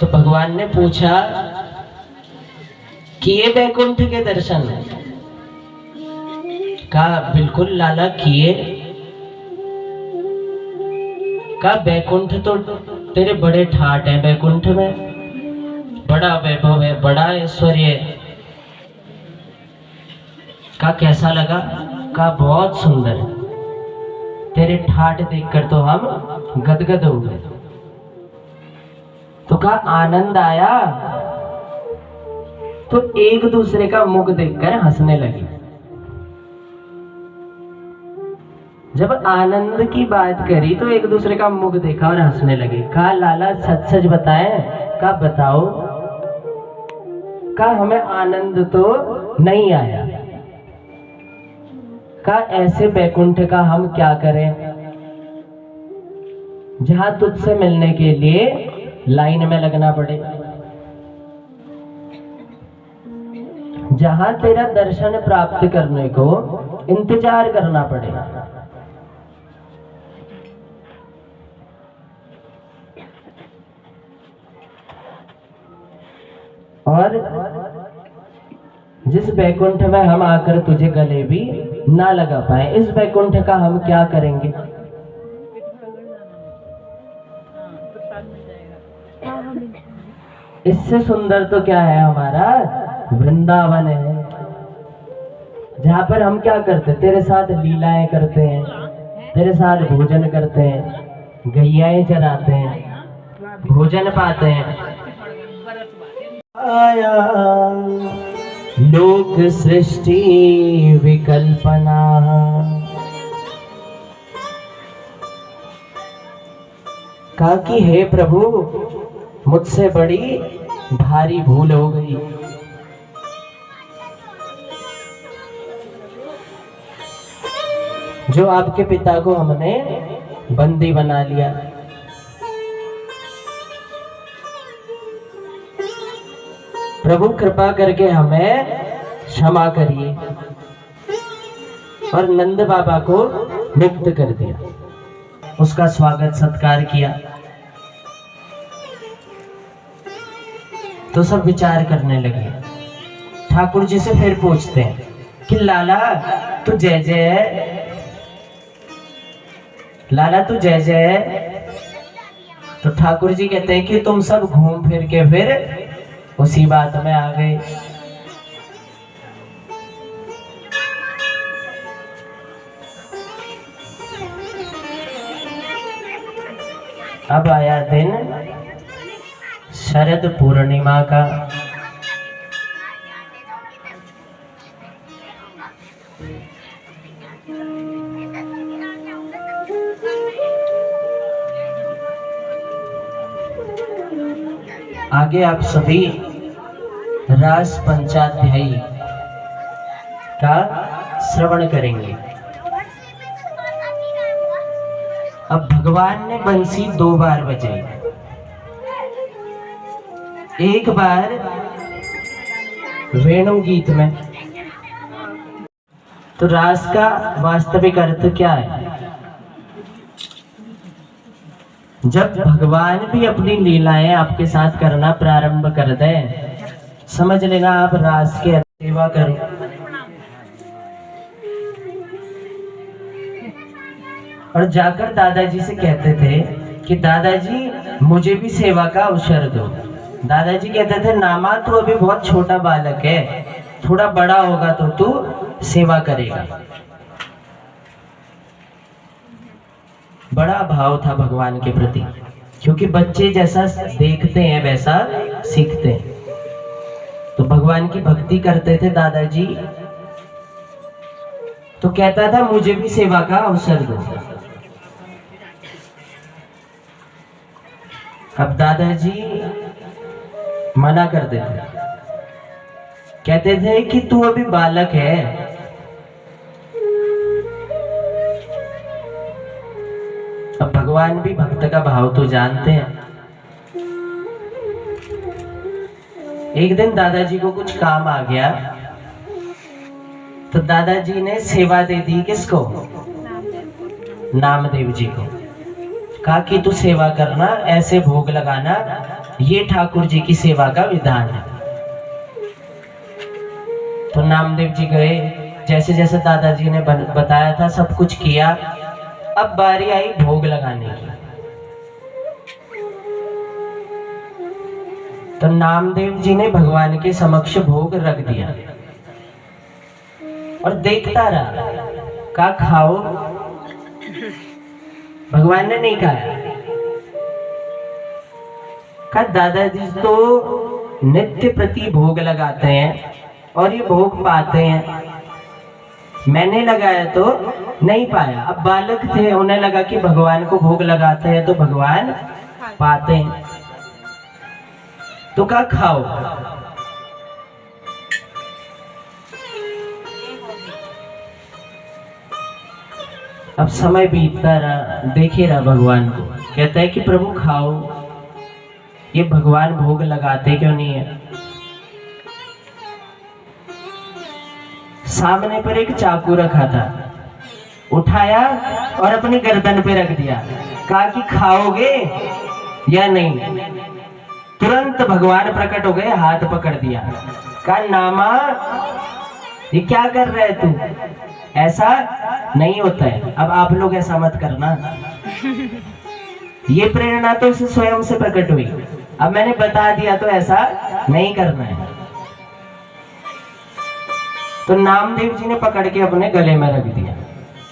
तो भगवान ने पूछा किए वैकुंठ के दर्शन? कहा बिल्कुल लाला किए। कहा वैकुंठ तो तेरे बड़े ठाट है, वैकुंठ में बड़ा वैभव है, बड़ा ऐश्वर्य है। कहा कैसा लगा? कहा बहुत सुंदर है, तेरे ठाट देखकर तो हम गदगद हो गए। तो कहा आनंद आया? तो एक दूसरे का मुख देखकर हंसने लगे। जब आनंद की बात करी तो एक दूसरे का मुख देखा और हंसने लगे। कहा लाला सच सच बताएं? कहा बताओ। कहा हमें आनंद तो नहीं आया। कहा ऐसे वैकुंठ का हम क्या करें जहां तुझसे मिलने के लिए लाइन में लगना पड़े, जहां तेरा दर्शन प्राप्त करने को इंतजार करना पड़े। और जिस वैकुंठ में हम आकर तुझे गले भी ना लगा पाए, इस वैकुंठ का हम क्या करेंगे? इससे सुंदर तो क्या है, हमारा वृंदावन है, जहां पर हम क्या करते, तेरे साथ लीलाएं करते हैं, तेरे साथ भोजन करते हैं, गैयाएं चराते हैं, भोजन पाते हैं। आया लोक सृष्टि विकल्पना, कहा कि हे प्रभु मुझसे बड़ी भारी भूल हो गई। जो आपके पिता को हमने बंदी बना लिया। प्रभु कृपा करके हमें क्षमा करिए। और नंद बाबा को मुक्त कर दिया, उसका स्वागत सत्कार किया। तो सब विचार करने लगे। ठाकुर जी से फिर पूछते हैं कि लाला तू जय जय है, लाला तू जय जय है। तो ठाकुर जी कहते हैं कि तुम सब घूम फिर के फिर उसी बात में आ गए। अब आया दिन शरद पूर्णिमा का। आगे आप सभी रास पंचाध्यायी का श्रवण करेंगे। अब भगवान ने बंसी 2 बार बजाई। एक बार वेणु गीत में। तो रास का वास्तविक अर्थ क्या है? जब भगवान भी अपनी लीलाएं आपके साथ करना प्रारंभ कर दें, समझ लेना आप रास के सेवा करो। और जाकर दादाजी से कहते थे कि दादाजी मुझे भी सेवा का अवसर दो। दादाजी कहते थे नामा तू अभी बहुत छोटा बालक है, थोड़ा बड़ा होगा तो तू सेवा करेगा। बड़ा भाव था भगवान के प्रति, क्योंकि बच्चे जैसा देखते हैं वैसा सीखते हैं। तो भगवान की भक्ति करते थे दादाजी। तो कहता था मुझे भी सेवा का अवसर दो। अब दादाजी मना कर देते, कहते थे कि तू अभी बालक है। अब भगवान भी भक्त का भाव तो जानते हैं। एक दिन दादाजी को कुछ काम आ गया, तो दादाजी ने सेवा दे दी किसको? नामदेव जी को। कहा कि तू सेवा करना, ऐसे भोग लगाना, ये ठाकुर जी की सेवा का विधान है। तो नामदेव जी गए, जैसे जैसे दादाजी ने बताया था सब कुछ किया। अब बारी आई भोग लगाने की। तो नामदेव जी ने भगवान के समक्ष भोग रख दिया और देखता रहा। कहा खाओ, भगवान ने नहीं खाया। कहा दादाजी तो नित्य प्रति भोग लगाते हैं और ये भोग पाते हैं, मैंने लगाया तो नहीं पाया। अब बालक थे, उन्हें लगा कि भगवान को भोग लगाते हैं तो भगवान पाते हैं, तो कहा खाओ। अब समय बीतता रहा, देखे रहा भगवान को, कहता है कि प्रभु खाओ। ये भगवान भोग लगाते क्यों नहीं है? सामने पर एक चाकू रखा था, उठाया और अपनी गर्दन पे रख दिया। कहा कि खाओगे या नहीं? तुरंत भगवान प्रकट हो गए, हाथ पकड़ दिया। कहा नामा, ये क्या कर रहे है तू? ऐसा नहीं होता है, अब आप लोग ऐसा मत करना। ये प्रेरणा तो उसे स्वयं से प्रकट हुई, अब मैंने बता दिया तो ऐसा नहीं करना है। तो नामदेव जी ने पकड़ के अपने गले में रख दिया।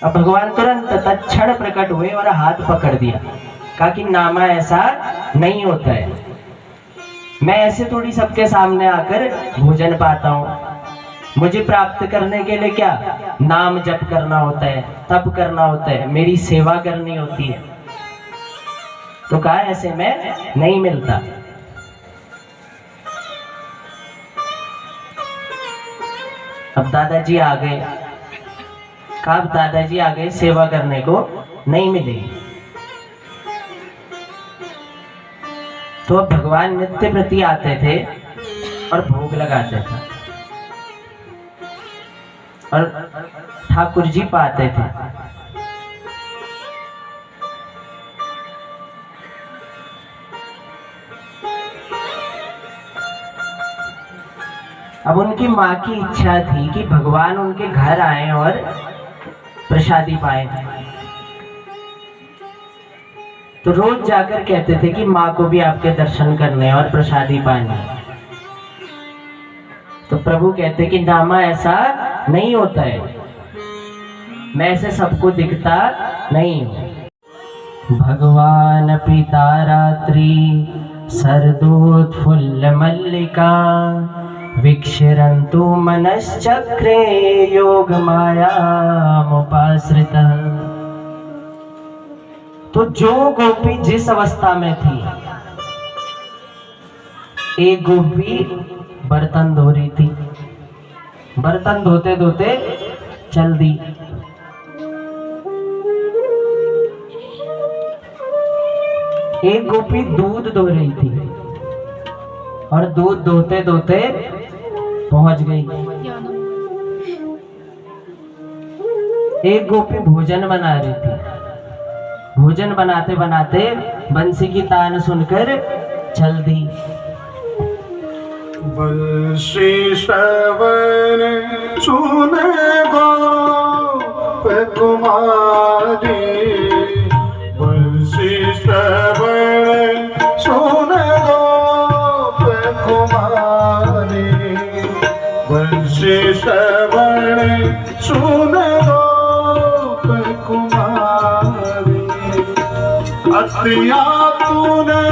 अब भगवान तुरंत तत्क्षण प्रकट हुए और हाथ पकड़ दिया। कहा कि नामा, ऐसा नहीं होता है, मैं ऐसे थोड़ी सबके सामने आकर भोजन पाता हूँ। मुझे प्राप्त करने के लिए क्या नाम जप करना होता है, तप करना होता है, मेरी सेवा करनी होती है। तो कहा ऐसे में नहीं मिलता। अब दादाजी आ गए। कहा अब दादाजी आ गए, सेवा करने को नहीं मिलेगी। तो अब भगवान नित्य प्रति आते थे और भोग लगाते थे और ठाकुर जी पाते थे। अब उनकी माँ की इच्छा थी कि भगवान उनके घर आए और प्रसादी पाए। तो रोज जाकर कहते थे कि माँ को भी आपके दर्शन करने और प्रसादी पाने। तो प्रभु कहते कि नामा, ऐसा नहीं होता है, मैं ऐसे सबको दिखता नहीं हूं। भगवान पिता रात्रि सरदोत्फुल्ल मल्लिका विक्षरन्तु मनश्चक्रे योग माया मुपाश्रितः। तो जो गोपी जिस अवस्था में थी, एक गोपी बर्तन धो रही थी, बर्तन धोते धोते चल दी। एक गोपी दूध धो रही थी और दूध धोते धोते पहुंच गई। एक गोपी भोजन बना रही थी, भोजन बनाते बनाते बंसी की तान सुनकर चल दी। बंसी श्रवण सुने गोप कुमारी, बंसी श्रवण सुने गोप कुमारी, बंसी श्रवण सुने गोप कुमारी। अतिया तूने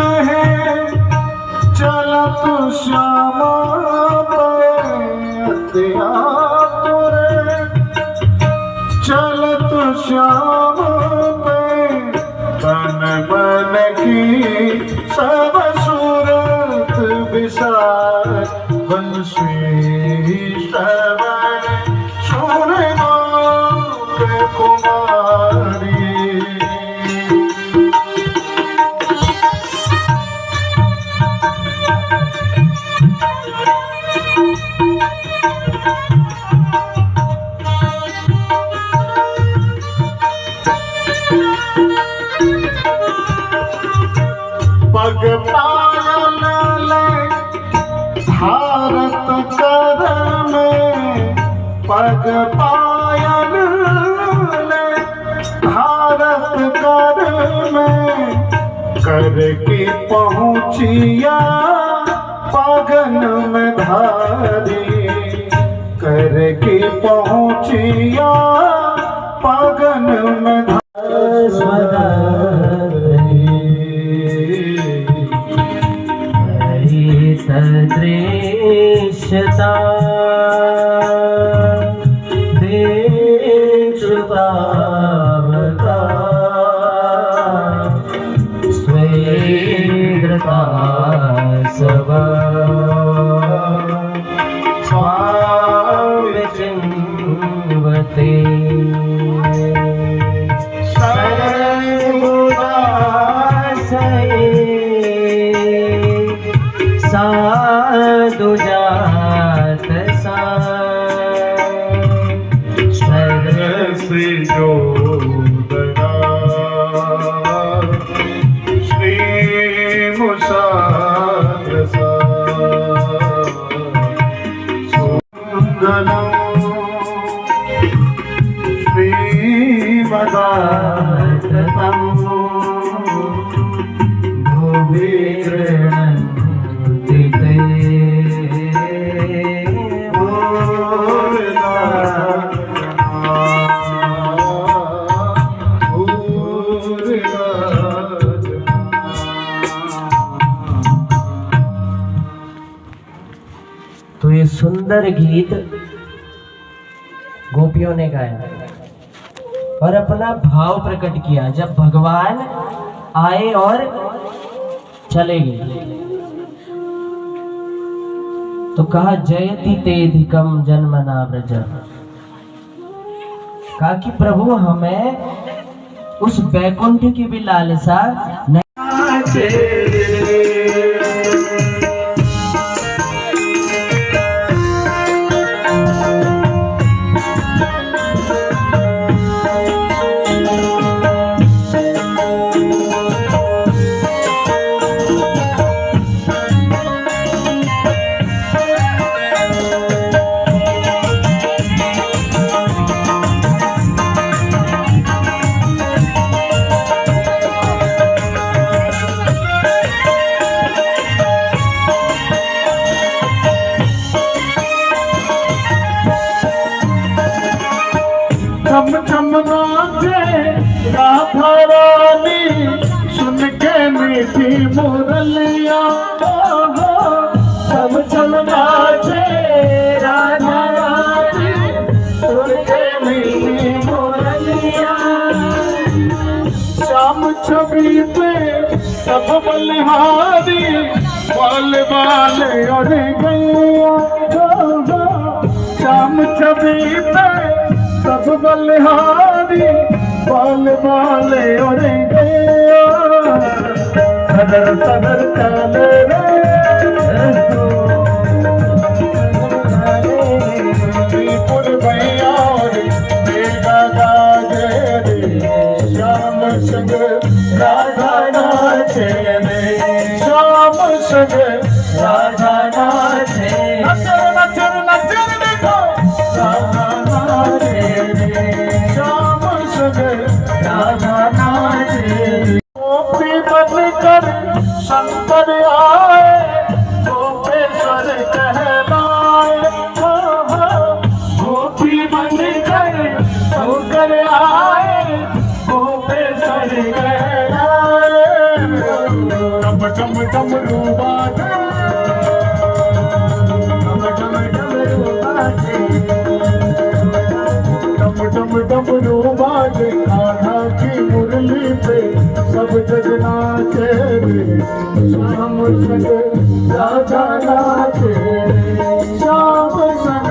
चलत श्यामा अतिया तुरे, चलत श्याम पे तन मन की सब सूरत विसार। बंसी श्रवण सुने गोप कुमारी। पग पायल नाग पायल ने भारत कर में करके पहुँचिया पागन में धारी करके पहुँचिया पागन में सदृशता देश पावका स्वेन्द्रता सब स्वामी चिन्वते साधु जात सा सरस जोदना श्री मुसारसा सुंदरम श्रीमदाततम भुविर्णं तो ये सुंदर गीत गोपियों ने गाया और अपना भाव प्रकट किया जब भगवान आए और चले गए। तो कहा जयति तेधिकम जन्मना व्रज, कहा कि प्रभु हमें उस वैकुंठ की भी लालसा नहीं। छम छम नाचे राधा रानी सुन के मीठी मुरलिया छम छम नाचे राधा रानी सुन के मीठी मुरलिया। श्याम छवि पे सब बलिहारी बाल बाल और गैया श्याम छवि पे सब बलिहारी बाल बाल और गैया सदर सदर चले त्रिपुर भैया और बेगा गाजे रे श्याम संग राधा नाचे रे श्याम संग राधा नाचे नचर नचर नचर देखो राधा नाचे रे श्याम संग राधा नाचे गोपी बनकर शंकर आए गोपेश्वर कहलाए गोपी बनकर शंकर आए गोपेश्वर कहलाए डम डम डम रूबाजे डम डम डम रूबाजे डम डम डम रूबाजे कान्हा की मुरली पे सब जग नाचे रे श्याम संग राधा नाचे रे श्याम संग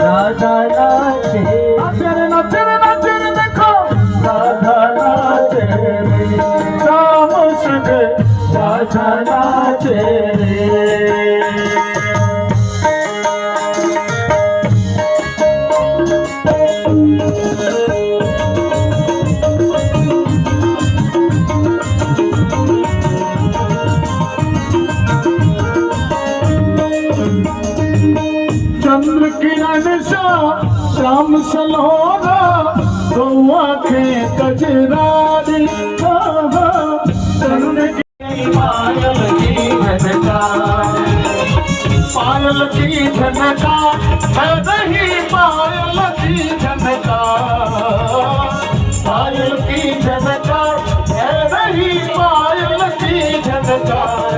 राधा नाचे नचर नचर नचर देखो राधा नाचे रे श्याम संग राधा नाचे रे। चंद्र किरण सा श्याम सलोना दो आंखें कजरारी तरुण की पायल की झनकार, पायल की झनकार है नहीं पायल की झनकार, पायल की झनकार है नहीं पायल की झनकार।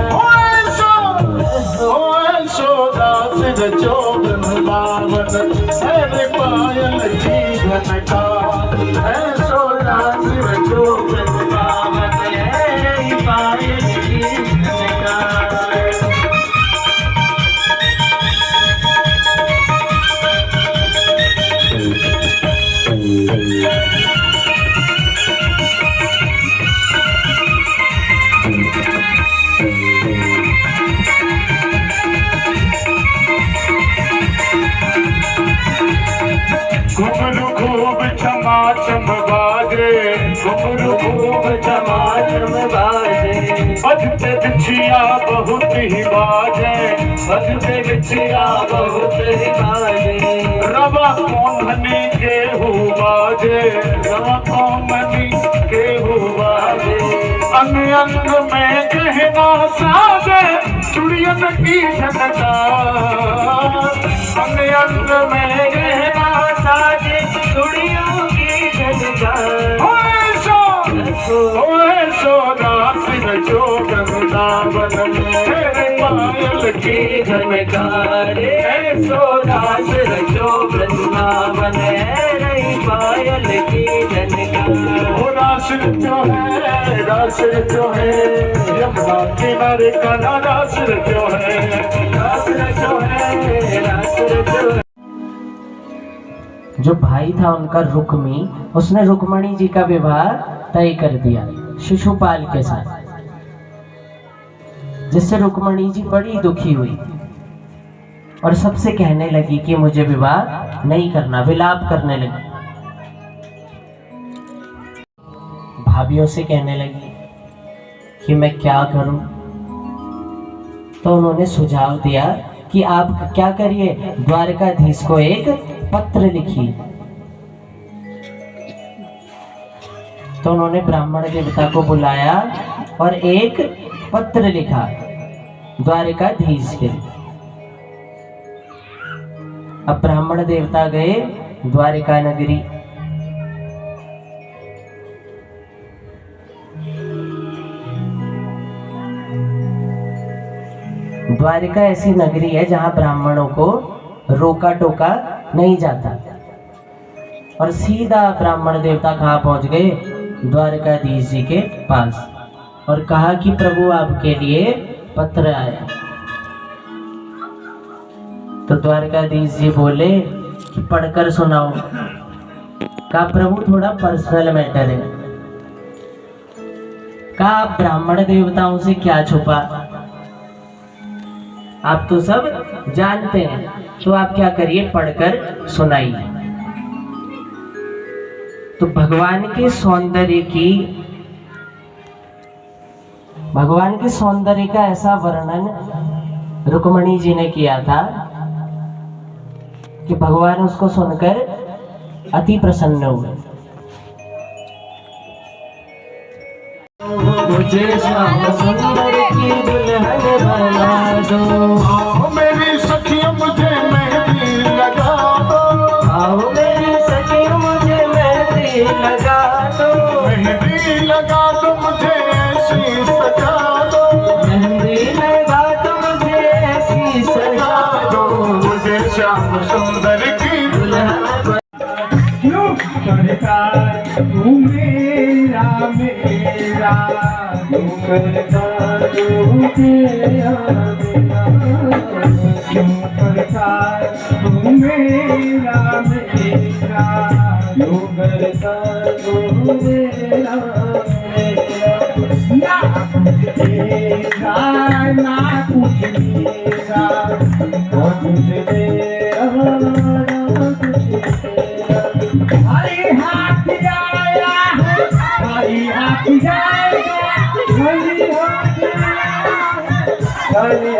जो वृंदावन है पायल की झनकार, सोना शिव जो वृंदावन है पायल की झनकार। घुंघरू खूब छमाछम बाजे, घुंघरू खूब छमाछम बाजे, बजते बिछिया बहुत ही बाजे, बजते बिछिया बहुत ही बाजे। रवा कोंधनी के हो बाजे, रवा कोंधनी के हो बाजे, अंग अंग में गहना साजे चुड़ियन की झनकार, अंग अंग में गहना साजे चुड़ियों की झनकार। ओए सोना सिर जो वृंदावन में पायल की झनकार, सोना सिर जो वृंदावन है पायल की झनकार। ओ रास जो है, रास जो है यमुना किनारे का रास जो है, रास जो है, रास जो है। जो भाई था उनका रुक्मी, उसने रुक्मणी जी का विवाह तय कर दिया शिशुपाल के साथ, जिससे रुक्मणी जी बड़ी दुखी हुई और सबसे कहने लगी कि मुझे विवाह नहीं करना, विलाप करने लगी। भाभियों से कहने लगी कि मैं क्या करूं। तो उन्होंने सुझाव दिया कि आप क्या करिए, द्वारकाधीश को एक पत्र लिखिए। तो उन्होंने ब्राह्मण देवता को बुलाया और एक पत्र लिखा द्वारकाधीश के। अब ब्राह्मण देवता गए द्वारिका नगरी। द्वारिका ऐसी नगरी है जहां ब्राह्मणों को रोका टोका नहीं जाता। और सीधा ब्राह्मण देवता कहाँ पहुंच गए, द्वारकाधीश जी के पास, और कहा कि प्रभु आपके लिए पत्र आया। तो द्वारकाधीश जी बोले कि पढ़कर सुनाओ। कहा प्रभु थोड़ा पर्सनल मैटर है। कहा आप ब्राह्मण देवताओं से क्या छुपा, आप तो सब जानते हैं, तो आप क्या करिए पढ़कर सुनाइए। तो भगवान के सौंदर्य का ऐसा वर्णन रुक्मणी जी ने किया था कि भगवान उसको सुनकर अति प्रसन्न हुए। मुझे श्याम सुंदर की दुल्हन बना दो, मेरी सखिया मुझे मेहंदी लगा दो, आओ मेरी सखिया मुझे मेहंदी लगा दो, मेहंदी लगा दो मुझे ऐसी सजा दो, मेहंदी लगा दो मुझे ऐसी सजा दो, मुझे श्याम सुंदर की दुल्हन। क्यों करता तू मेरा मेरा, क्यों करता तू मेरा मेरा, क्यों करता तू मेरा मेरा, क्यों करता तू मेरा मेरा। ना कुछ तेरा ना कुछ मेरा, ना कुछ तेरा ना कुछ तेरा। हरी हाथ आया है, हरी हाथ जाएगा, हरी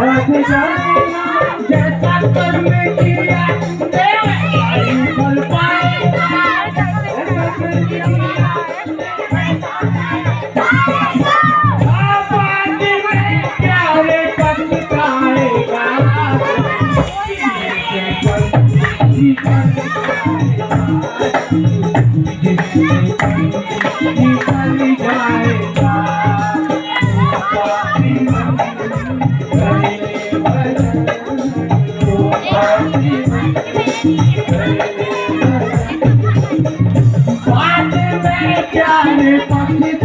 हाथ जाएगा, जैसा करने किया हरी फल प्यारे पक्षी